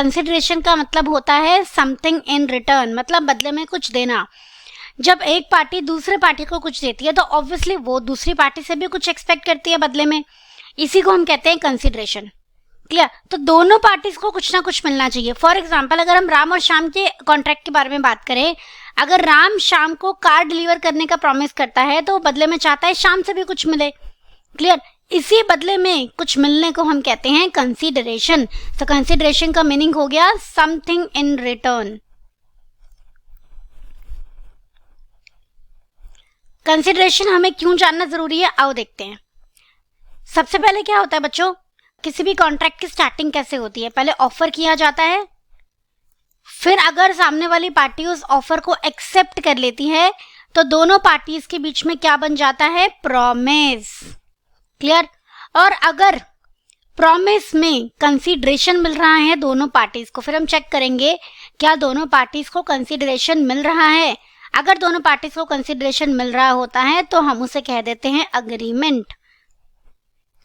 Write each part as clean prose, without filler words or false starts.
Consideration का मतलब होता है समथिंग इन रिटर्न, मतलब बदले में कुछ देना। जब एक पार्टी दूसरे पार्टी को कुछ देती है तो ऑब्वियसली वो दूसरी पार्टी से भी कुछ एक्सपेक्ट करती है बदले में, इसी को हम कहते हैं कंसिडरेशन। क्लियर? तो दोनों पार्टीज को कुछ ना कुछ मिलना चाहिए। फॉर एग्जाम्पल अगर हम राम और श्याम के कॉन्ट्रैक्ट के बारे में बात करें, अगर राम श्याम को कार डिलीवर करने का प्रॉमिस करता है तो बदले में चाहता है श्याम से भी कुछ मिले। क्लियर? इसी बदले में कुछ मिलने को हम कहते हैं कंसीडरेशन। तो कंसीडरेशन का मीनिंग हो गया समथिंग इन रिटर्न। कंसीडरेशन हमें क्यों जानना जरूरी है, आओ देखते हैं। सबसे पहले क्या होता है बच्चों, किसी भी कॉन्ट्रैक्ट की स्टार्टिंग कैसे होती है? पहले ऑफर किया जाता है, फिर अगर सामने वाली पार्टी उस ऑफर को एक्सेप्ट कर लेती है तो दोनों पार्टीज के बीच में क्या बन जाता है? प्रॉमिस। क्लियर? और अगर प्रॉमिस में कंसीडरेशन मिल रहा है दोनों पार्टीज को, फिर हम चेक करेंगे क्या दोनों पार्टीज को कंसीडरेशन मिल रहा है। अगर दोनों पार्टीज को कंसीडरेशन मिल रहा होता है तो हम उसे कह देते हैं अग्रीमेंट।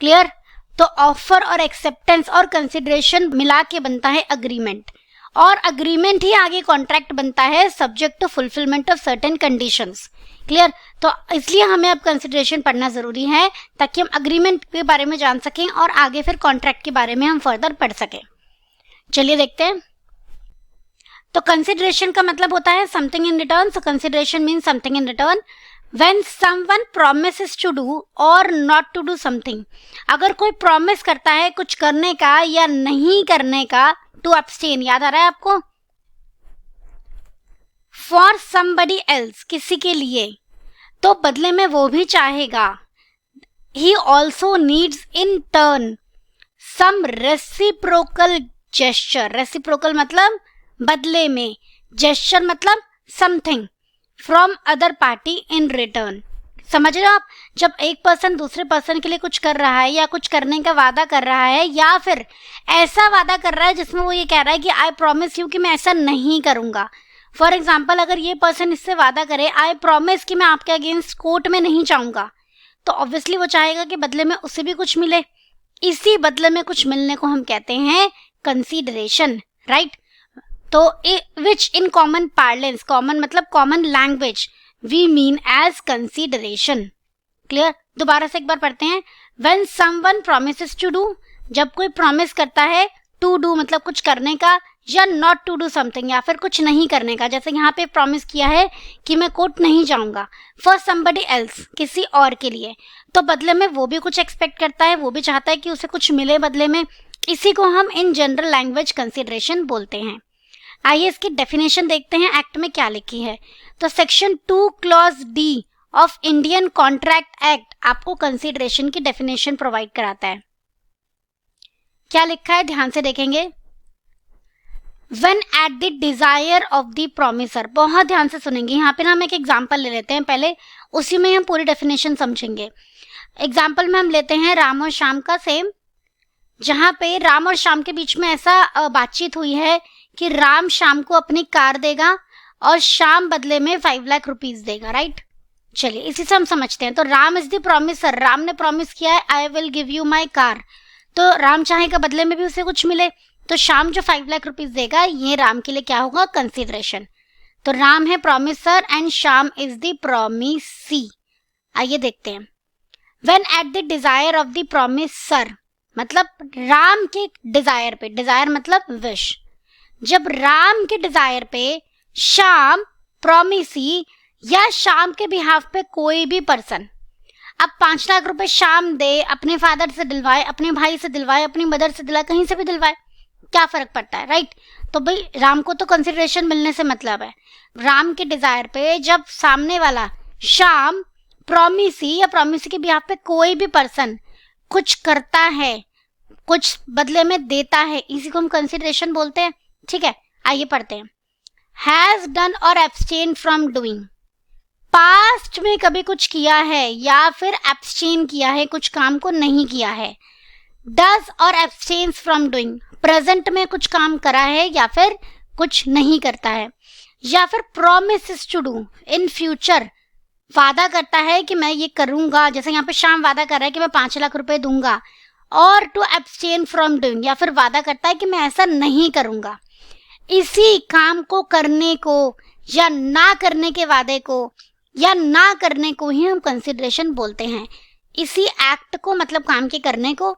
क्लियर? तो ऑफर और एक्सेप्टेंस और कंसीडरेशन मिला के बनता है अग्रीमेंट, और अग्रीमेंट ही आगे कॉन्ट्रैक्ट बनता है subject to fulfilment of certain conditions. Clear? तो इसलिए हमें अब कंसीडरेशन पढ़ना जरूरी है ताकि हम अग्रीमेंट के बारे में जान सकें और आगे फिर कॉन्ट्रैक्ट के बारे में हम फर्दर पढ़ सकें। चलिए देखते हैं। तो कंसीडरेशन का मतलब होता है something in return. So consideration means something in return when someone promises to do और नॉट टू डू समथिंग। अगर कोई प्रॉमिस करता है कुछ करने का या नहीं करने का, टू अब्सटेन, याद आ रहा है आपको? फॉर समबडी एल्स, किसी के लिए, तो बदले में वो भी चाहेगा। He also needs in turn some reciprocal gesture. Reciprocal मतलब बदले में, जेस्चर मतलब something, from other party in return. समझ रहे हो आप? जब एक पर्सन दूसरे पर्सन के लिए कुछ कर रहा है या कुछ करने का वादा कर रहा है या फिर ऐसा वादा कर रहा है जिसमें वो ये कह रहा है कि आई प्रॉमिस यू कि मैं ऐसा नहीं करूंगा। फॉर एग्जाम्पल अगर ये पर्सन इससे वादा करे आई प्रॉमिस कि मैं आपके अगेंस्ट कोर्ट में नहीं जाऊंगा, तो ऑब्वियसली वो चाहेगा कि बदले में उसे भी कुछ मिले। इसी बदले में कुछ मिलने को हम कहते हैं कंसीडरेशन, राइट? तो which in common parlance, common मतलब common language, we mean as consideration. Clear? दोबारा से एक बार पढ़ते हैं। When someone promises to do, जब कोई प्रॉमिस करता है, टू डू मतलब कुछ करने का, या नॉट टू डू समथिंग या फिर कुछ नहीं करने का। जैसे यहाँ पे प्रॉमिस किया है कि मैं कोर्ट नहीं जाऊंगा फॉर समबडी एल्स, किसी और के लिए, तो बदले में वो भी कुछ एक्सपेक्ट करता है, वो भी चाहता है कि उसे कुछ मिले बदले में। इसी को हम इन जनरल लैंग्वेज कंसीडरेशन बोलते हैं। आइए इसकी डेफिनेशन देखते हैं, एक्ट में क्या लिखी है। तो section 2 clause D of Indian contract act आपको कंसीडरेशन की डेफिनेशन प्रोवाइड कराता है। क्या लिखा है ध्यान से देखेंगे। When at the desire of the promiser, बहुत ध्यान से सुनेंगे। यहाँ पे ना हम एक एग्जाम्पल ले लेते हैं पहले, उसी में हम पूरी डेफिनेशन समझेंगे। एग्जाम्पल में हम लेते हैं राम और श्याम का सेम, जहाँ पे राम और श्याम के बीच में ऐसा बातचीत हुई है कि राम श्याम को अपनी कार देगा और श्याम बदले में 5 लाख रुपीज देगा, राइट? चलिए इसी से हम समझते हैं। तो Ram is the promiser, Ram ने प्रॉमिस किया है I will give you my car, तो राम चाहेगा बदले में भी उसे कुछ मिले, तो श्याम जो 5 लाख रुपीज देगा ये राम के लिए क्या होगा? कंसीडरेशन। तो राम है promiser and Shyam is the promisee. आइए देखते हैं। When at the desire of the promiser, मतलब राम के डिजायर पे, डिजायर मतलब विश, जब राम के डिजायर पे श्याम प्रॉमिसी या श्याम के बिहाफ पे कोई भी पर्सन अब 5 लाख रुपए श्याम दे, अपने फादर से दिलवाए, अपने भाई से दिलवाए, अपनी मदर से दिलवाए, कहीं से भी दिलवाए, क्या फर्क पड़ता है, राइट? तो भाई राम को तो कंसिडरेशन मिलने से मतलब है। राम के डिजायर पे जब सामने वाला श्याम प्रॉमिसी या प्रॉमिसी के बिहाफ पे कोई भी पर्सन कुछ करता है, कुछ बदले में देता है, इसी को हम कंसिडरेशन बोलते हैं। ठीक है, आइए पढ़ते हैं। हैज डन और एब्सटेन फ्रॉम डूइंग, पास्ट में कभी कुछ किया है या फिर एब्सटेन किया है, कुछ काम को नहीं किया है। डज और एब्सटेन्स फ्रॉम डूइंग, प्रेजेंट में कुछ काम करा है या फिर कुछ नहीं करता है। या फिर promises to do, in future वादा करता है कि मैं ये करूंगा। जैसे यहाँ पे श्याम वादा कर रहा है कि मैं 5 लाख रुपए दूंगा, और टू एब्सटेन फ्रॉम डूइंग, या फिर वादा करता है कि मैं ऐसा नहीं करूंगा। इसी काम को करने को या ना करने के वादे को या ना करने को ही हम कंसिडरेशन बोलते हैं। इसी एक्ट को, मतलब काम के करने को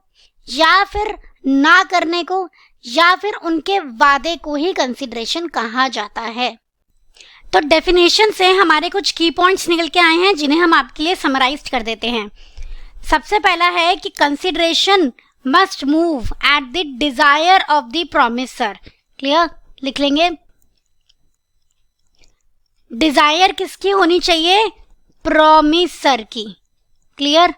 या फिर ना करने को या फिर उनके वादे को ही कंसिडरेशन कहा जाता है। तो डेफिनेशन से हमारे कुछ की पॉइंट्स निकल के आए हैं जिन्हें हम आपके लिए समराइज कर देते हैं। सबसे पहला है कि consideration must move at the desire of the promiser. Clear, लिख लेंगे। डिजायर किसकी होनी चाहिए? प्रॉमिसर की। क्लियर।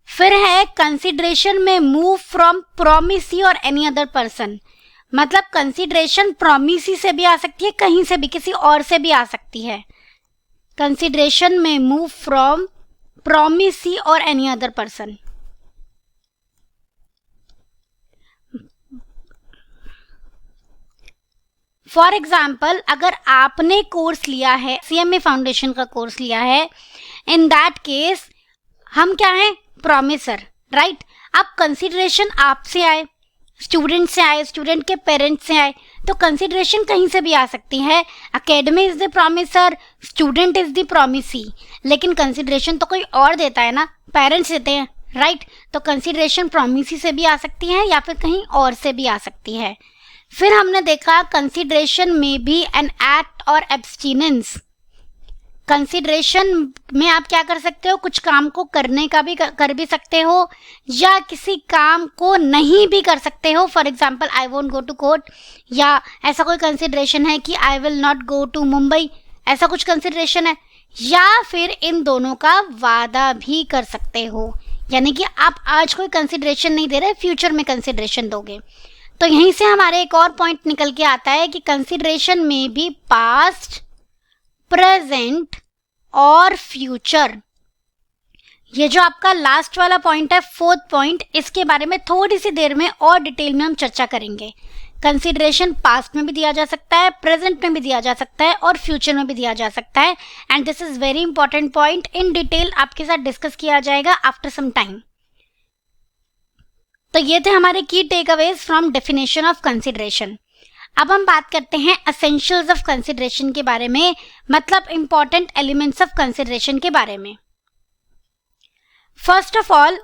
फिर है consideration may move from promisee और एनी अदर पर्सन, मतलब कंसिडरेशन प्रॉमिसी से भी आ सकती है, कहीं से भी, किसी और से भी आ सकती है। Consideration may move from promisee और any other person. For example, अगर आपने कोर्स लिया है, CMA फाउंडेशन का कोर्स लिया है, इन दैट केस हम क्या हैं? Promiser, right. अब कंसिडरेशन आपसे आए, स्टूडेंट से आए, स्टूडेंट के पेरेंट्स से आए, तो कंसिडरेशन कहीं से भी आ सकती है। Academy is the promiser, student is the promisee, लेकिन कंसिडरेशन तो कोई और देता है ना, पेरेंट्स देते हैं, राइट। तो कंसिडरेशन प्रॉमिसी से भी आ सकती है या फिर कहीं और से भी आ सकती है। फिर हमने देखा कंसिडरेशन में भी एन एक्ट और एब्सटीनेंस। कंसिडरेशन में आप क्या कर सकते हो? कुछ काम को करने का भी कर भी सकते हो या किसी काम को नहीं भी कर सकते हो। For example, I won't go to court, या ऐसा कोई कंसिडरेशन है कि I will not go to Mumbai, ऐसा कुछ कंसिडरेशन है। या फिर इन दोनों का वादा भी कर सकते हो, यानी कि आप आज कोई कंसिडरेशन नहीं दे रहे, फ्यूचर में कंसिडरेशन दोगे। तो यहीं से हमारे एक और पॉइंट निकल के आता है कि कंसिडरेशन में भी पास्ट, प्रेजेंट और फ्यूचर। ये जो आपका लास्ट वाला पॉइंट है, फोर्थ पॉइंट, इसके बारे में थोड़ी सी देर में और डिटेल में हम चर्चा करेंगे। कंसिडरेशन पास्ट में भी दिया जा सकता है, प्रेजेंट में भी दिया जा सकता है और फ्यूचर में भी दिया जा सकता है। And this is very important point, in detail आपके साथ डिस्कस किया जाएगा आफ्टर सम टाइम। तो ये थे हमारे key takeaways from definition of consideration. अब हम बात करते हैं एसेंशियल्स ऑफ कंसिडरेशन के बारे में, मतलब इंपॉर्टेंट एलिमेंट्स ऑफ कंसिडरेशन के बारे में। First of all,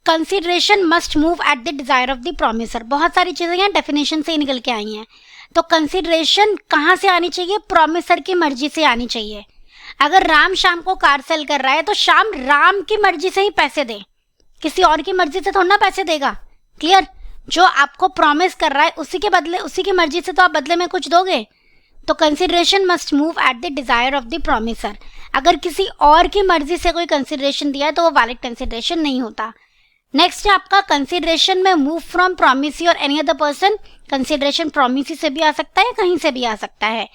consideration must move at the desire of the promiser. बहुत सारी चीजें यहाँ डेफिनेशन से ही निकल के आई हैं। तो कंसिडरेशन कहाँ से आनी चाहिए? प्रॉमिसर की मर्जी से आनी चाहिए। अगर राम शाम को कार सेल कर रहा है तो शाम राम की मर्जी से ही पैसे दे, किसी और की मर्जी से थोड़ा ना पैसे देगा। क्लियर? जो आपको प्रॉमिस कर रहा है उसी के बदले, उसी की मर्जी से तो आप बदले में कुछ दोगे। तो consideration must move at the desire of the promiser. अगर किसी और की मर्जी से कोई कंसिडरेशन दिया है तो वो वैलिड कंसिडरेशन नहीं होता। नेक्स्ट है आपका consideration may move from promisee और any other person. Consideration promisee से भी आ सकता है, कहीं से भी आ सकता है।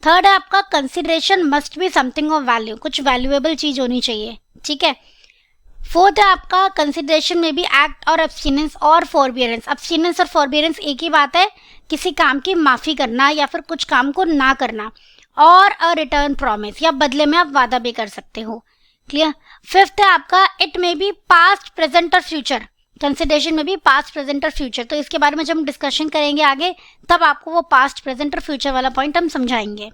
थर्ड है आपका consideration must be something of value, कुछ वैल्यूएबल चीज होनी चाहिए। ठीक है। फोर्थ है आपका कंसिडरेशन में भी एक्ट और एब्सटीनेंस और फॉरबियरेंस। एब्सटीनेंस और फॉरबियरेंस एक ही बात है, किसी काम की माफी करना या फिर कुछ काम को ना करना। और अ रिटर्न प्रॉमिस, या बदले में आप वादा भी कर सकते हो। क्लियर? फिफ्थ है आपका इट में बी पास्ट, प्रेजेंट और फ्यूचर। कंसिडरेशन में भी पास्ट, प्रेजेंट और फ्यूचर, तो इसके बारे में जब हम डिस्कशन करेंगे आगे तब आपको वो पास्ट, प्रेजेंट और फ्यूचर वाला पॉइंट हम समझाएंगे।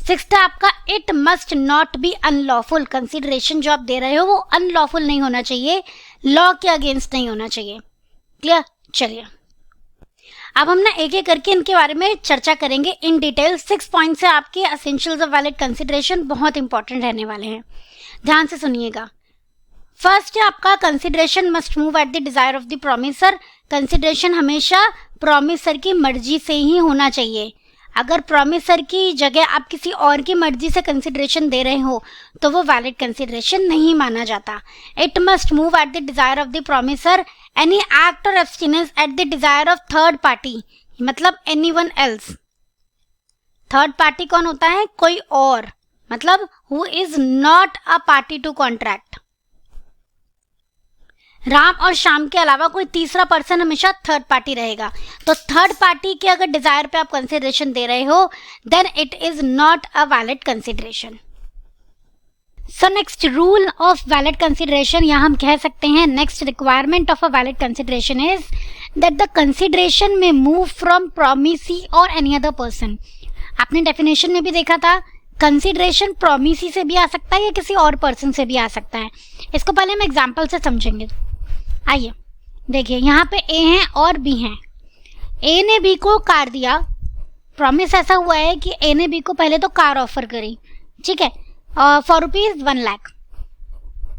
सिक्स्थ है आपका it must not be unlawful. Consideration जो आप दे रहे हो वो अनलॉफुल नहीं होना चाहिए, लॉ के अगेंस्ट नहीं होना चाहिए। क्लियर? चलिए अब हम ना एक एक करके इनके बारे में चर्चा करेंगे इन डिटेल। 6 पॉइंट से आपके एसेंशियल्स ऑफ वैलिड कंसिडरेशन बहुत इंपॉर्टेंट रहने वाले हैं, ध्यान से सुनिएगा। फर्स्ट है आपका consideration must move at the desire of the promiser. Consideration हमेशा प्रॉमिसर की मर्जी से ही होना चाहिए। अगर प्रॉमिसर की जगह आप किसी और की मर्जी से कंसिडरेशन दे रहे हो तो वो वैलिड कंसिडरेशन नहीं माना जाता। It must move at the desire of the promiser, any act or abstinence at the desire of third party, मतलब एनीवन एल्स। थर्ड पार्टी कौन होता है? कोई और, मतलब who is not a party to contract. Ram और श्याम के अलावा कोई तीसरा पर्सन हमेशा थर्ड पार्टी रहेगा। तो थर्ड पार्टी के अगर डिजायर पे आप कंसिडरेशन दे रहे हो then it is not a valid consideration. So next rule of valid consideration, या हम कह सकते हैं next requirement of a valid consideration is that the consideration may move from promisee और एनी अदर पर्सन। आपने डेफिनेशन में भी देखा था, कंसिडरेशन प्रोमिसी से भी आ सकता है या किसी और पर्सन से भी आ सकता है। इसको पहले हम एग्जाम्पल से समझेंगे। आइए देखिए, यहाँ पे ए हैं और बी हैं। ए ने बी को कार दिया, प्रॉमिस ऐसा हुआ है कि ए ने बी को पहले तो कार ऑफर करी, ठीक है, फॉर रुपीज 1 लाख।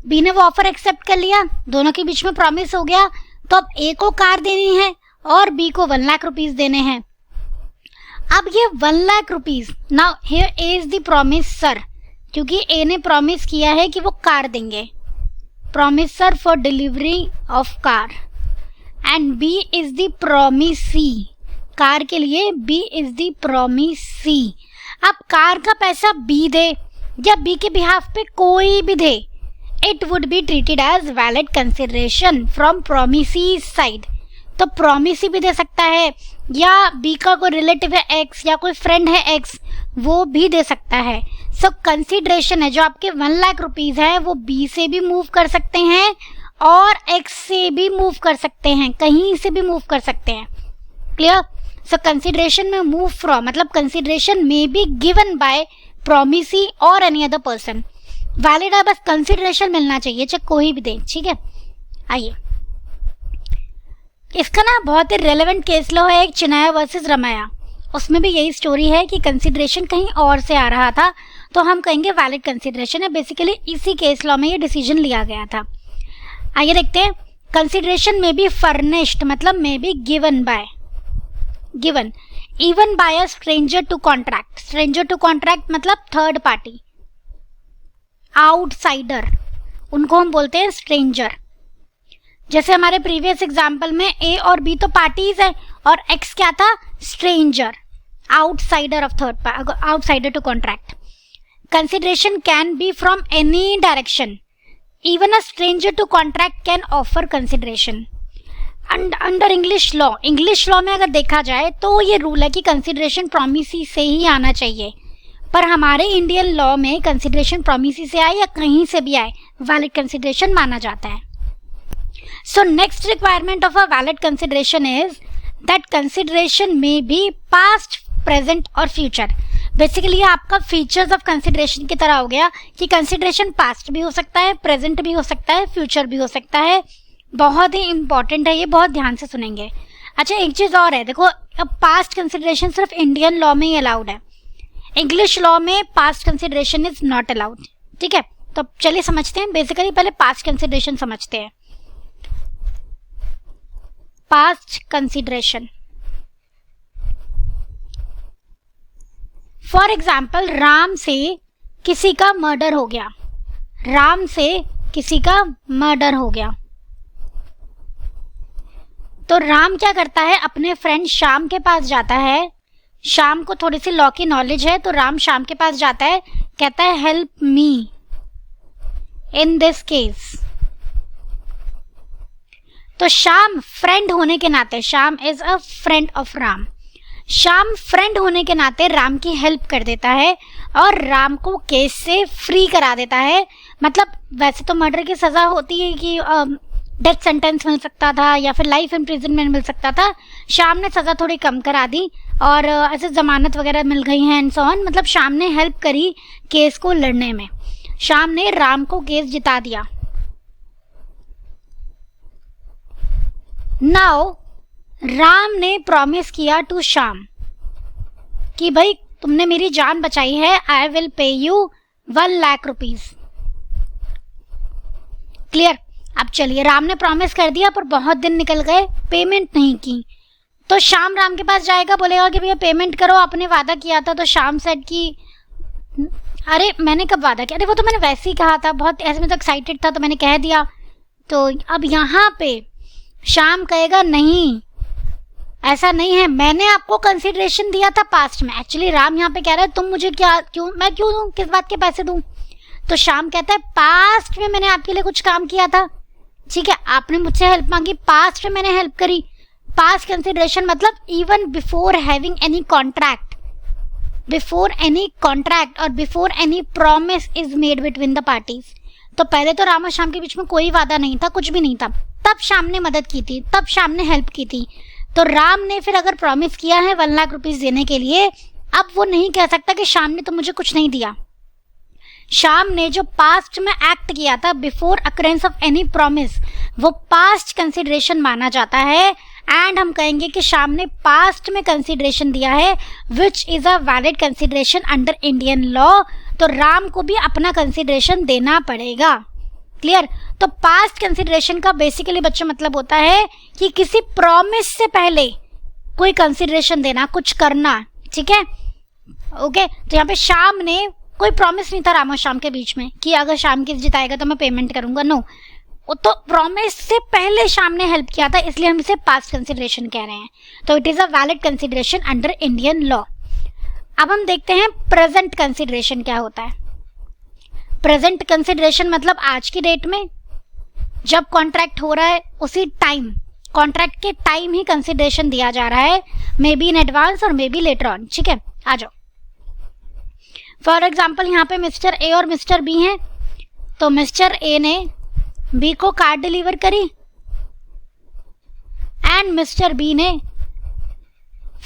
बी ने वो ऑफर एक्सेप्ट कर लिया, दोनों के बीच में प्रॉमिस हो गया, तो अब ए को कार देनी है और बी को 1 लाख रुपीज देने हैं। अब ये 1 lakh rupees, now here A is the promiser, क्योंकि ए ने प्रॉमिस किया है कि वो कार देंगे, promisor for delivery of car, and B is the promisee, car के लिए बी इज द प्रॉमिसी। अब कार का पैसा बी दे या बी के बिहाफ पे कोई भी दे, it would be treated as valid consideration from promisee side. तो प्रॉमिसी भी दे सकता है, या बी का कोई रिलेटिव है एक्स या कोई फ्रेंड है एक्स, वो भी दे सकता है। सो कंसिडरेशन है जो आपके 1 लाख रुपीज है वो बी से भी मूव कर सकते हैं और एक्स से भी मूव कर सकते हैं, कहीं से भी मूव कर सकते हैं। Clear? So consideration may move from मतलब consideration may be given bye promisee और एनी अदर पर्सन। वैलिड है, बस कंसिडरेशन मिलना चाहिए, चाहे कोई भी दे, ठीक है। आइए, इसका ना बहुत ही रेलेवेंट केस लॉ है, एक चिनाया वर्सेस रमाया, उसमें भी यही स्टोरी है कि कंसिडरेशन कहीं और से आ रहा था, तो हम कहेंगे वैलिड कंसिडरेशन है। बेसिकली इसी केस लॉ में ये डिसीजन लिया गया था। आइए देखते हैं, कंसिडरेशन में बी फर्निश्ड मतलब may be given by, given even by a stranger to contract. Stranger to contract मतलब थर्ड पार्टी, आउटसाइडर, उनको हम बोलते हैं स्ट्रेंजर। जैसे हमारे प्रीवियस एग्जाम्पल में ए और बी तो पार्टीज है और एक्स क्या था, stranger, outsider of third, outsider to contract. Consideration can be from any direction, even a stranger to contract can offer consideration. Under English law में अगर देखा जाए तो ये रूल है कि कंसिडरेशन प्रोमिसी से ही आना चाहिए, पर हमारे इंडियन लॉ में कंसिडरेशन प्रोमिसी से आए या कहीं से भी आए, वैलिड कंसिडरेशन माना जाता है। सो next requirement of a valid consideration is that consideration may B past, present और फ्यूचर। बेसिकली ये आपका फीचर्स ऑफ कंसिडरेशन की तरह हो गया कि कंसिडरेशन पास्ट भी हो सकता है, प्रेजेंट भी हो सकता है, फ्यूचर भी हो सकता है। बहुत ही इंपॉर्टेंट है ये, बहुत ध्यान से सुनेंगे। अच्छा, एक चीज़ और है, देखो अब पास्ट कंसिडरेशन सिर्फ इंडियन लॉ में ही अलाउड है, इंग्लिश लॉ में past consideration is not allowed, ठीक है। तो चलिए समझते हैं, बेसिकली पहले पास्ट कंसिडरेशन समझते हैं। Past consideration, for example Ram से किसी का मर्डर हो गया, राम से किसी का मर्डर हो गया, तो राम क्या करता है, अपने फ्रेंड श्याम के पास जाता है। श्याम को थोड़ी सी लॉ की नॉलेज है, तो राम श्याम के पास जाता है, कहता है help me in this case. तो श्याम फ्रेंड होने के नाते, Shyam is a friend of Ram, Shyam friend होने के नाते राम की हेल्प कर देता है और राम को केस से फ्री करा देता है। मतलब वैसे तो मर्डर की सजा होती है कि डेथ सेंटेंस मिल सकता था या फिर लाइफ इम्प्रिजनमेंट मिल सकता था, श्याम ने सजा थोड़ी कम करा दी और ऐसे जमानत वगैरह मिल गई हैं एंड सो ऑन। मतलब श्याम ने हेल्प करी केस को लड़ने में, श्याम ने राम को केस जिता दिया। नाउ राम ने प्रॉमिस किया टू श्याम कि भाई तुमने मेरी जान बचाई है, I will pay you 1 lakh rupees. Clear? अब चलिए, राम ने प्रॉमिस कर दिया पर बहुत दिन निकल गए, पेमेंट नहीं की, तो श्याम राम के पास जाएगा, बोलेगा कि भैया पेमेंट करो, आपने वादा किया था। तो श्याम सेड कि अरे मैंने कब वादा किया, अरे वो तो मैंने वैसे ही कहा था, बहुत ऐसे में तो एक्साइटेड था तो मैंने कह दिया। तो अब यहाँ पे श्याम कहेगा नहीं, ऐसा नहीं है, मैंने आपको कंसिडरेशन दिया था पास्ट में। एक्चुअली राम यहाँ पे कह रहा है तुम मुझे क्या, क्यों, मैं क्यों दूं, किस बात के पैसे दूं। तो श्याम कहता है पास्ट में मैंने आपके लिए कुछ काम किया था, ठीक है, आपने मुझसे हेल्प मांगी, पास्ट में मैंने हेल्प करी। पास्ट कंसिडरेशन मतलब even before having any contract, before any contract और before any promise is made between the parties. तो पहले तो राम और श्याम के बीच में कोई वादा नहीं था, कुछ भी नहीं था, तब श्याम ने मदद की थी, तब श्याम ने हेल्प की थी। तो राम ने फिर अगर प्रॉमिस किया है 1 लाख रुपीस देने के लिए, अब वो नहीं कह सकता कि श्याम ने तो मुझे कुछ नहीं दिया। श्याम ने जो पास्ट में एक्ट किया था before occurrence of any promise, वो पास्ट कंसिडरेशन माना जाता है। एंड हम कहेंगे कि श्याम ने पास्ट में कंसिडरेशन दिया है which is a valid consideration under Indian law. तो राम को भी अपना कंसिडरेशन देना पड़ेगा। क्लियर? तो पास्ट कंसिडरेशन का बेसिकली बच्चों मतलब होता है कि किसी प्रॉमिस से पहले कोई कंसिडरेशन देना, कुछ करना। ठीक है, ओके। तो यहाँ पे श्याम ने कोई प्रॉमिस नहीं था राम और श्याम के बीच में कि अगर श्याम किस जिताएगा तो मैं पेमेंट करूंगा, नो। तो प्रॉमिस से पहले श्याम ने हेल्प किया था, इसलिए हम इसे पास्ट कंसिडरेशन कह रहे हैं। तो it is a valid consideration under Indian law. अब हम देखते हैं प्रेजेंट कंसिडरेशन क्या होता है। प्रेजेंट कंसिडरेशन मतलब आज की डेट में जब कॉन्ट्रैक्ट हो रहा है उसी टाइम, कॉन्ट्रैक्ट के टाइम ही कंसिडरेशन दिया जा रहा है, मे बी इन एडवांस और मे बी लेटर ऑन। ठीक है, आ जाओ। फॉर एग्जाम्पल यहाँ पे मिस्टर ए और मिस्टर बी हैं। तो मिस्टर ए ने बी को कार डिलीवर करी एंड मिस्टर बी ने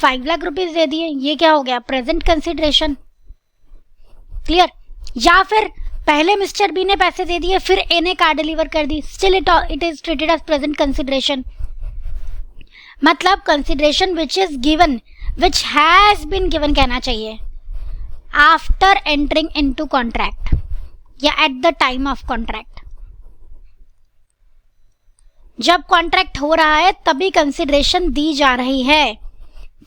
5 लाख रुपीस दे दिए। ये क्या हो गया? Present consideration. क्लियर? या फिर पहले मिस्टर बी ने पैसे दे दिए, फिर ए ने कार डिलीवर कर दी, still it is treated as present consideration. मतलब consideration which is given, which has been given कहना चाहिए, आफ्टर एंटरिंग इनटू कॉन्ट्रैक्ट या at the time of contract. जब कॉन्ट्रैक्ट हो रहा है तभी कंसिडरेशन दी जा रही है।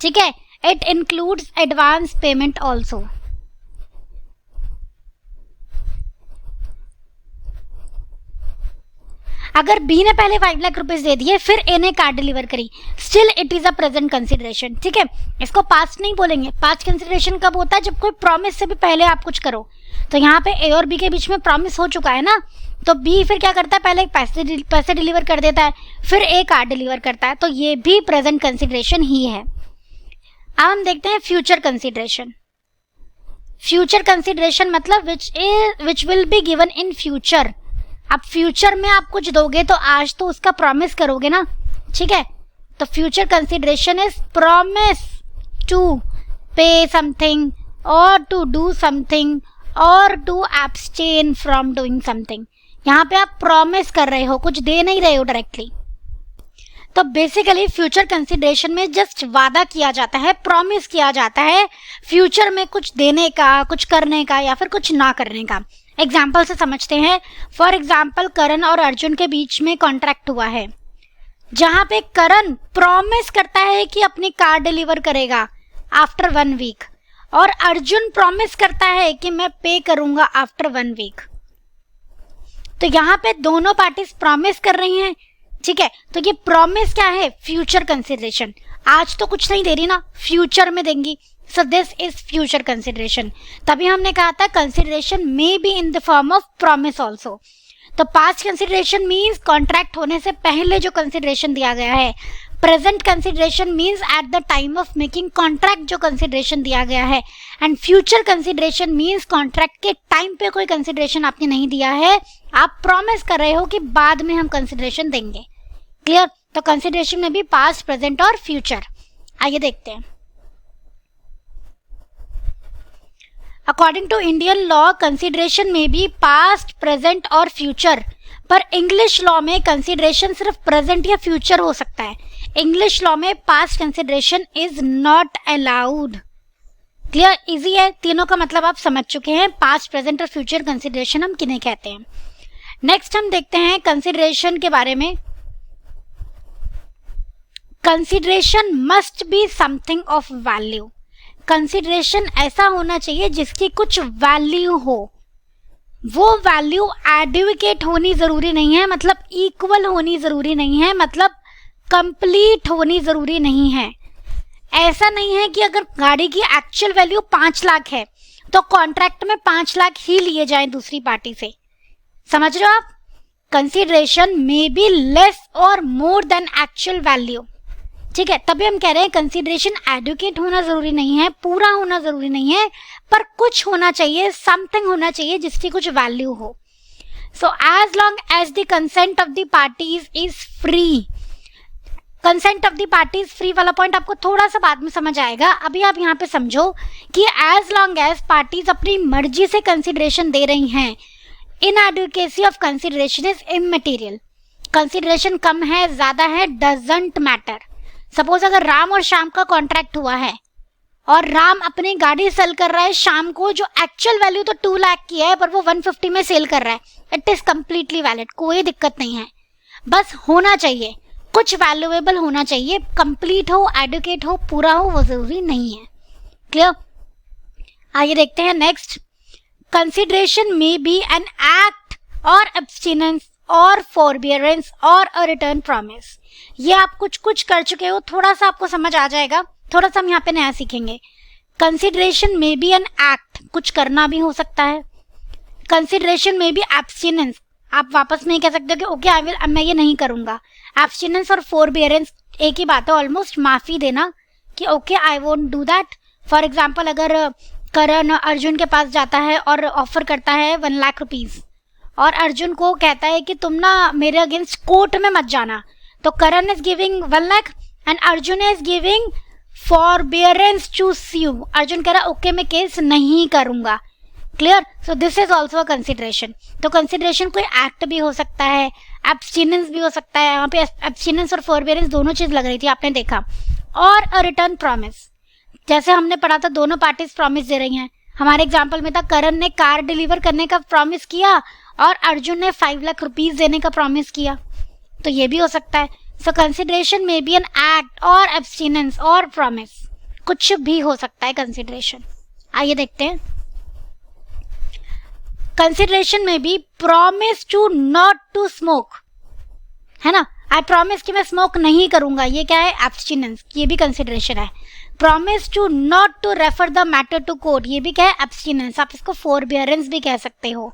ठीक है, it includes advance payment also. अगर बी ने पहले 5 लाख रुपीस दे दिए, फिर ए ने कार डिलीवर करी, still it is a present consideration. ठीक है, इसको पास्ट नहीं बोलेंगे। पास्ट कंसिडरेशन कब होता है? जब कोई प्रॉमिस से भी पहले आप कुछ करो। तो यहाँ पे ए और बी के बीच में प्रॉमिस हो चुका है ना, तो बी फिर क्या करता है? पहले पैसे डिलीवर कर देता है, फिर ए कार डिलीवर करता है। तो ये भी प्रेजेंट कंसिडरेशन ही है। अब हम देखते हैं फ्यूचर कंसिडरेशन। फ्यूचर कंसिडरेशन मतलब which will be given in future. अब फ्यूचर में आप कुछ दोगे तो आज तो उसका प्रॉमिस करोगे ना। ठीक है, तो future consideration is promise to pay something और टू डू समथिंग और to abstain from doing something. यहाँ पे आप प्रॉमिस कर रहे हो, कुछ दे नहीं रहे हो डायरेक्टली। तो बेसिकली फ्यूचर कंसिडरेशन में जस्ट वादा किया जाता है, प्रॉमिस किया जाता है फ्यूचर में कुछ देने का, कुछ करने का या फिर कुछ ना करने का। एग्जाम्पल से समझते हैं। फॉर एग्जाम्पल करण और अर्जुन के बीच में कॉन्ट्रैक्ट हुआ है, जहां पे करण प्रॉमिस करता है कि अपनी कार डिलीवर करेगा आफ्टर 1 वीक और अर्जुन प्रॉमिस करता है कि मैं पे करूंगा आफ्टर 1 वीक। तो यहाँ पे दोनों पार्टीज प्रॉमिस कर रही हैं। ठीक है, तो ये प्रॉमिस क्या है? Future consideration. आज तो कुछ नहीं दे रही ना, फ्यूचर में देंगी। सो दिस इज फ्यूचर कंसिडरेशन। तभी हमने कहा था consideration may be in the form of promise also. तो पास्ट कंसिडरेशन मीन्स कॉन्ट्रैक्ट होने से पहले जो कंसिडरेशन दिया गया है। Present consideration means eight the time of making contract जो कंसिडरेशन दिया गया है। And future consideration means contract के टाइम पे कोई कंसिडरेशन आपने नहीं दिया है, आप प्रॉमिस कर रहे हो कि बाद में हम कंसिडरेशन देंगे। क्लियर? तो कंसिडरेशन में भी पास्ट, प्रेजेंट और फ्यूचर। आइए देखते हैं। According to Indian law consideration में भी पास्ट, प्रेजेंट और फ्यूचर, पर इंग्लिश लॉ में कंसिडरेशन सिर्फ प्रेजेंट या फ्यूचर हो सकता है। इंग्लिश लॉ में past consideration is not allowed. Clear? Easy है, तीनों का मतलब आप समझ चुके हैं। पास्ट, प्रेजेंट और फ्यूचर कंसिडरेशन हम किन्हें कहते हैं। नेक्स्ट हम देखते हैं कंसिडरेशन के बारे में। Consideration must be something of value. Consideration ऐसा होना चाहिए जिसकी कुछ वैल्यू हो। वो वैल्यू एडुकेट होनी जरूरी नहीं है, मतलब इक्वल होनी जरूरी नहीं है, मतलब कंप्लीट होनी जरूरी नहीं है। ऐसा नहीं है कि अगर गाड़ी की एक्चुअल वैल्यू 5 लाख है तो कॉन्ट्रैक्ट में 5 लाख ही लिए जाएं दूसरी पार्टी से। समझ रहे हो आप? कंसिडरेशन मे बी लेस और मोर देन एक्चुअल वैल्यू। ठीक है, तभी हम कह रहे हैं कंसिडरेशन एडुकेट होना जरूरी नहीं है, पूरा होना जरूरी नहीं है, पर कुछ होना चाहिए, समथिंग होना चाहिए जिसकी कुछ वैल्यू हो। So as long as the consent of the parties is free, consent of the parties free वाला पॉइंट आपको थोड़ा सा बाद में समझ आएगा, अभी आप यहाँ पे समझो कि एज लॉन्ग एज पार्टीज अपनी मर्जी से कंसिडरेशन दे रही हैं, inadequacy of consideration is immaterial. Consideration कम है ज्यादा है डजंट मैटर। सपोज अगर राम और श्याम का कॉन्ट्रैक्ट हुआ है और राम अपनी गाड़ी सेल कर रहा है शाम को, जो एक्चुअल वैल्यू तो 2 लाख की है पर वो 150 में सेल कर रहा है, इट इज कंप्लीटली वैलिड, कोई दिक्कत नहीं है, बस होना चाहिए, कुछ वैल्यूएबल होना चाहिए, कंप्लीट हो, एडुकेट हो, पूरा हो, वो जरूरी नहीं है। क्लियर? आइए देखते हैं next. Consideration may be an act और एब्स्टिनेंस और फॉरबियरेंस और अ रिटर्न प्रॉमिस। ये आप कुछ कुछ कर चुके हो, थोड़ा सा आपको समझ आ जाएगा, थोड़ा सा हम यहाँ पे नया सीखेंगे। Consideration may be an act, कुछ करना भी हो सकता है। कंसिडरेशन मे बी एब्स्टिनेंस, आप वापस में ही कह सकते हो कि ओके आई विल, अब मैं ये नहीं करूंगा। एब्स्टिनेंस और फॉरबियरेंस एक ही बात है, ऑलमोस्ट माफी देना कि okay I won't do that. For example अगर करण अर्जुन के पास जाता है और ऑफर करता है 1 लाख रुपीज, और अर्जुन को कहता है कि तुम ना मेरे अगेंस्ट कोर्ट में मत जाना, तो Karan is giving 1 lakh and Arjun is giving forbearance to sue. Arjun कह रहा ओके मैं केस नहीं करूंगा। Clear? So this is also a consideration. तो कंसिडरेशन कोई एक्ट भी हो सकता है, एब्स्टिनेंस भी हो सकता है, यहाँ पे एब्स्टिनेंस और फॉरबियरेंस दोनों चीज लग रही थी, आपने देखा। और अ रिटर्न प्रॉमिस, जैसे हमने पढ़ा था दोनों पार्टीज प्रॉमिस दे रही हैं। हमारे एग्जाम्पल में था करण ने कार डिलीवर करने का प्रॉमिस किया और अर्जुन ने 5 लाख रुपीज देने का प्रॉमिस किया, तो ये भी हो सकता है। सो consideration may B an act और एब्स्टिनेंस और प्रॉमिस, कुछ भी हो सकता है कंसिडरेशन। आइए देखते हैं। Consideration may be promise to not to smoke, है ना, आई प्रॉमिस कि मैं स्मोक नहीं करूंगा, ये क्या है? एब्स्टिनेंस, ये भी कंसिडरेशन है। Promise to not to refer the matter to court, ये भी क्या है? एब्स्टिनेंस। आप इसको फॉरबियरेंस भी कह सकते हो,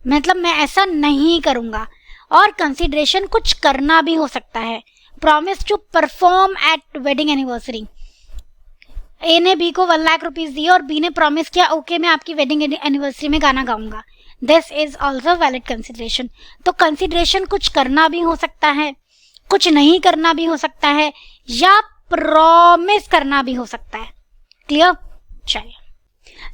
मतलब मैं ऐसा नहीं करूंगा। और कंसिडरेशन कुछ करना भी हो सकता है। Promise to perform at wedding anniversary, A ने बी को 1 लाख रुपीज दिए और बी ने प्रॉमिस किया ओके मैं आपकी वेडिंग एनिवर्सरी में गाना गाऊंगा, this is also valid consideration. तो कंसिडरेशन कुछ करना भी हो सकता है, कुछ नहीं करना भी हो सकता है, या प्रॉमिस करना भी हो सकता है। क्लियर? चलिए,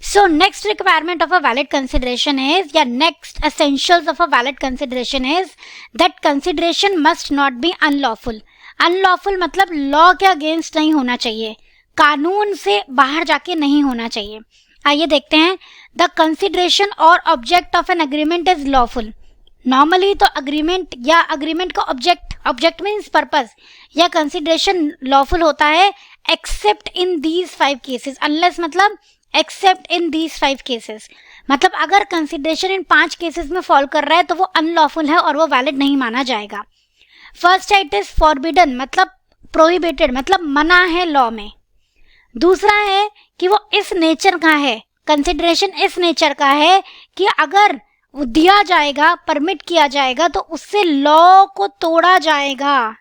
so next requirement of a valid consideration is, या next essentials of a valid consideration is that consideration must not be unlawful. Unlawful मतलब लॉ के अगेंस्ट नहीं होना चाहिए, कानून से बाहर जाके नहीं होना चाहिए। आइए देखते हैं। द कंसिडरेशन और object of an agreement is lawful. Normally तो अग्रीमेंट या अग्रीमेंट का ऑब्जेक्ट मीन्स पर्पस या कंसिडरेशन लॉफुल होता है accept in these 5 cases, unless मतलब एक्सेप्ट इन दीज 5 केसेस, मतलब अगर कंसिडरेशन इन 5 केसेस में फॉल कर रहा है तो वो अनलॉफुल है और वो वैलिड नहीं माना जाएगा। फर्स्ट है इट इज फॉरबिडन, मतलब प्रोहिबिटेड, मतलब मना है लॉ में। दूसरा है कि वो इस नेचर का है, कंसिडरेशन इस नेचर का है कि अगर वो दिया जाएगा, परमिट किया जाएगा तो उससे लॉ को तोड़ा जाएगा,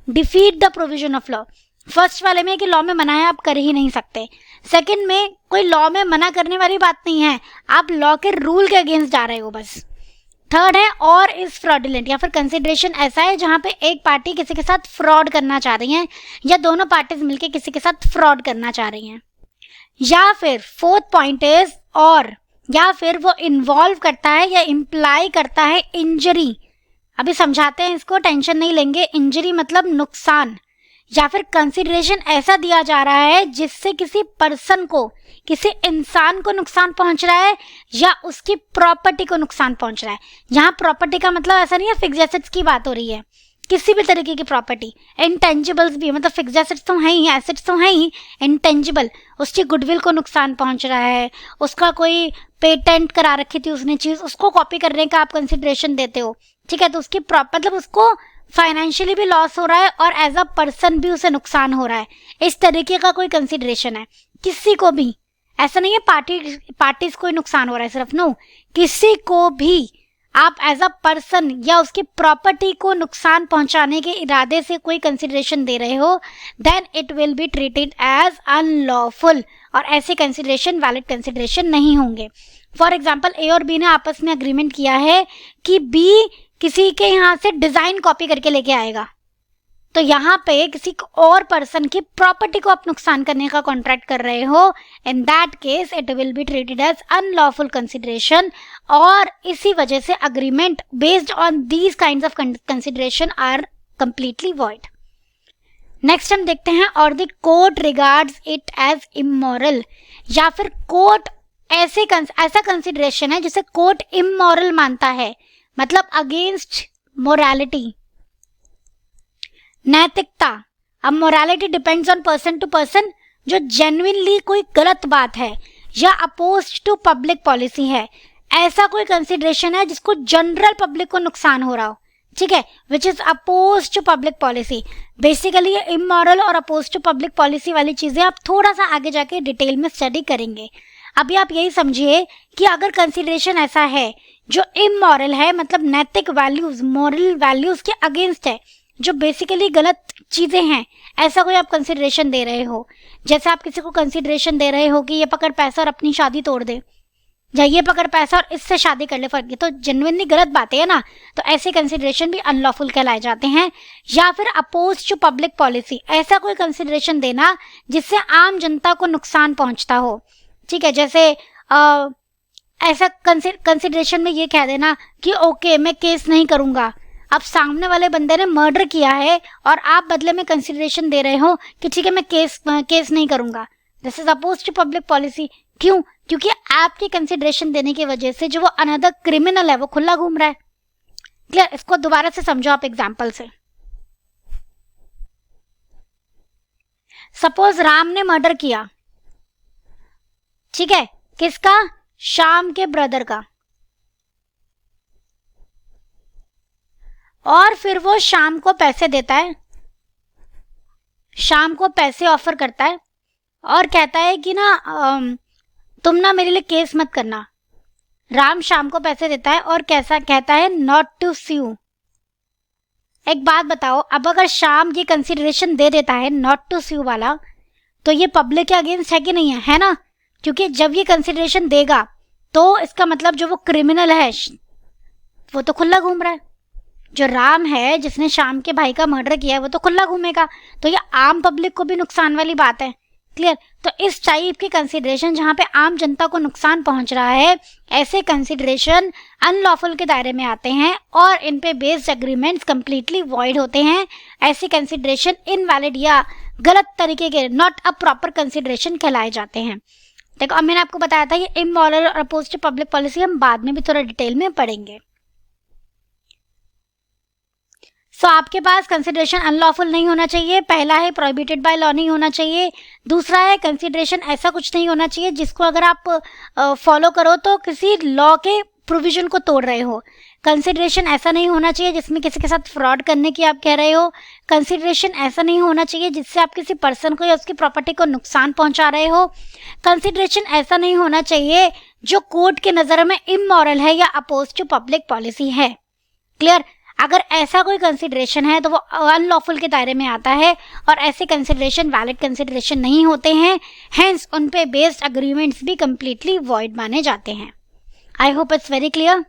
defeat the provision of law. First वाले में कि लॉ में मना है आप कर ही नहीं सकते, सेकंड में कोई लॉ में मना करने वाली बात नहीं है, आप लॉ के रूल के अगेंस्ट जा रहे हो बस। थर्ड है और इज फ्रॉडुलेंट, या फिर कंसिडरेशन ऐसा है जहां पे एक पार्टी किसी के साथ फ्रॉड करना चाह रही है या दोनों पार्टीज मिलके किसी के साथ फ्रॉड करना चाह रही हैं। या फिर फोर्थ पॉइंट इज और, या फिर वो इन्वॉल्व करता है या इम्प्लाई करता है इंजरी। अभी समझाते हैं इसको, टेंशन नहीं लेंगे। इंजरी मतलब नुकसान, या फिर कंसिडरेशन ऐसा दिया जा रहा है जिससे किसी पर्सन को, किसी इंसान को नुकसान पहुंच रहा है या उसकी प्रॉपर्टी को नुकसान पहुंच रहा है। यहाँ प्रॉपर्टी का मतलब ऐसा नहीं है फिक्स्ड एसेट्स की बात हो रही है, किसी भी तरीके की प्रॉपर्टी। इंटेंजिबल्स भी, मतलब फिक्स्ड एसेट्स तो हैं ही, एसेट्स तो हैं ही, इंटेंजिबल, उसकी गुडविल को नुकसान पहुंच रहा है, उसका कोई पेटेंट करा रखी थी उसने चीज, उसको कॉपी करने का आप कंसिडरेशन देते हो, ठीक है, तो उसकी मतलब उसको फाइनेंशियली भी लॉस हो रहा है और एज अ पर्सन भी उसे नुकसान हो रहा है, इस तरीके का कोई कंसिडरेशन है। किसी को भी, ऐसा नहीं है पार्टीज को नुकसान हो रहा है सिर्फ, नो, किसी को भी आप एज अ पर्सन या उसकी प्रॉपर्टी को नुकसान पहुंचाने के इरादे से कोई कंसिडरेशन दे रहे हो, then it will be treated as unlawful, और ऐसे कंसिडरेशन वैलिड कंसिडरेशन नहीं होंगे। फॉर एग्जाम्पल, ए और बी ने आपस में अग्रीमेंट किया है कि बी किसी के यहाँ से डिजाइन कॉपी करके लेके आएगा, तो यहाँ पे किसी और पर्सन की प्रॉपर्टी को आप नुकसान करने का कॉन्ट्रैक्ट कर रहे हो, in that case it will be treated as unlawful consideration, और इसी वजह से agreement based on these kinds of consideration are completely void. Next हम देखते हैं, और the court regards it as immoral, या फिर कोर्ट ऐसा कंसिडरेशन है जिसे कोर्ट इमोरल मानता है, मतलब अगेंस्ट मोरालिटी, नैतिकता। अब morality depends on person to person, जो जेन्युइनली कोई गलत बात है या अपोज टू पब्लिक पॉलिसी है, ऐसा कोई कंसिडरेशन है जिसको जनरल पब्लिक को नुकसान हो रहा हो, ठीक है, which is oppose to public policy. Basically ये इमोरल और अपोज टू पब्लिक पॉलिसी वाली चीजें आप थोड़ा सा आगे जाके डिटेल में स्टडी करेंगे। अभी आप यही समझिए कि अगर कंसिडरेशन ऐसा है जो इमोरल है, मतलब नैतिक वैल्यूज, मॉरल वैल्यूज के अगेंस्ट है, जो बेसिकली गलत चीजें हैं, ऐसा कोई आप कंसिडरेशन दे रहे हो, जैसे आप किसी को कंसिडरेशन दे रहे हो कि ये पकड़ पैसा और अपनी शादी तोड़ दे, या ये पकड़ पैसा और इससे शादी कर ले, फर्क, ये तो जेन्युइनली गलत बातें है ना, तो ऐसे कंसिडरेशन भी अनलॉफुल कहलाए जाते हैं। या फिर अपोज टू पब्लिक पॉलिसी, ऐसा कोई कंसिडरेशन देना जिससे आम जनता को नुकसान पहुंचता हो, ठीक है, जैसे ऐसा कंसिडरेशन में ये कह देना कि ओके मैं केस नहीं करूंगा। अब सामने वाले बंदे ने मर्डर किया है और आप बदले में कंसिडरेशन दे रहे हो कि ठीक है मैं केस नहीं करूंगा, this is oppose to public policy. क्यों? क्योंकि आपके कंसिडरेशन देने की वजह से जो वो अनदर क्रिमिनल है वो खुला घूम रहा है। क्लियर? इसको दोबारा से समझो आप एग्जाम्पल से। सपोज राम ने मर्डर किया, ठीक है, किसका? श्याम के ब्रदर का, और फिर वो श्याम को पैसे देता है, श्याम को पैसे ऑफर करता है और कहता है कि ना तुम ना मेरे लिए केस मत करना। राम श्याम को पैसे देता है और कैसा कहता है, नॉट टू स्यू। एक बात बताओ, अब अगर श्याम ये कंसिडरेशन दे देता है नॉट टू स्यू वाला, तो ये पब्लिक के अगेंस्ट है कि नहीं है ना? क्योंकि जब ये कंसिडरेशन देगा तो इसका मतलब जो वो क्रिमिनल है वो तो खुला घूम रहा है। जो राम है जिसने श्याम के भाई का मर्डर किया है वो तो खुला घूमेगा, तो ये आम पब्लिक को भी नुकसान वाली बात है। क्लियर? तो इस टाइप के कंसिडरेशन जहां पे आम जनता को नुकसान पहुंच रहा है, ऐसे कंसिडरेशन अनलॉफुल के दायरे में आते हैं और इन पे बेस्ड एग्रीमेंट्स कंप्लीटली वॉइड होते हैं। ऐसे कंसिडरेशन इनवैलिड या गलत तरीके के, नॉट अ प्रॉपर कंसिडरेशन कहलाए जाते हैं। देखो, अब मैंने आपको बताया था ये इमोरल और अपोज टू पब्लिक पॉलिसी हम बाद में भी थोड़ा डिटेल में पढ़ेंगे। सो आपके पास कंसिडरेशन अनलॉफुल नहीं होना चाहिए। पहला है प्रोहिबिटेड बाय लॉ नहीं होना चाहिए। दूसरा है कंसिडरेशन ऐसा कुछ नहीं होना चाहिए जिसको अगर आप फॉलो करो तो किसी लॉ के प्रोविजन को तोड़ रहे हो। कंसिडरेशन ऐसा नहीं होना चाहिए जिसमें किसी के साथ फ्रॉड करने की आप कह रहे हो। कंसिडरेशन ऐसा नहीं होना चाहिए जिससे आप किसी पर्सन को या उसकी प्रॉपर्टी को नुकसान पहुंचा रहे हो। कंसिडरेशन ऐसा नहीं होना चाहिए जो कोर्ट के नज़र में इमोरल है या अपोज टू पब्लिक पॉलिसी है। क्लियर? अगर ऐसा कोई कंसिडरेशन है तो वो अनलॉफुल के दायरे में आता है और ऐसे कंसिडरेशन वैलिड कंसिडरेशन नहीं होते हैं। हेंस उन पे बेस्ड अग्रीमेंट्स भी कंप्लीटली वॉइड माने जाते हैं। I hope it's very clear.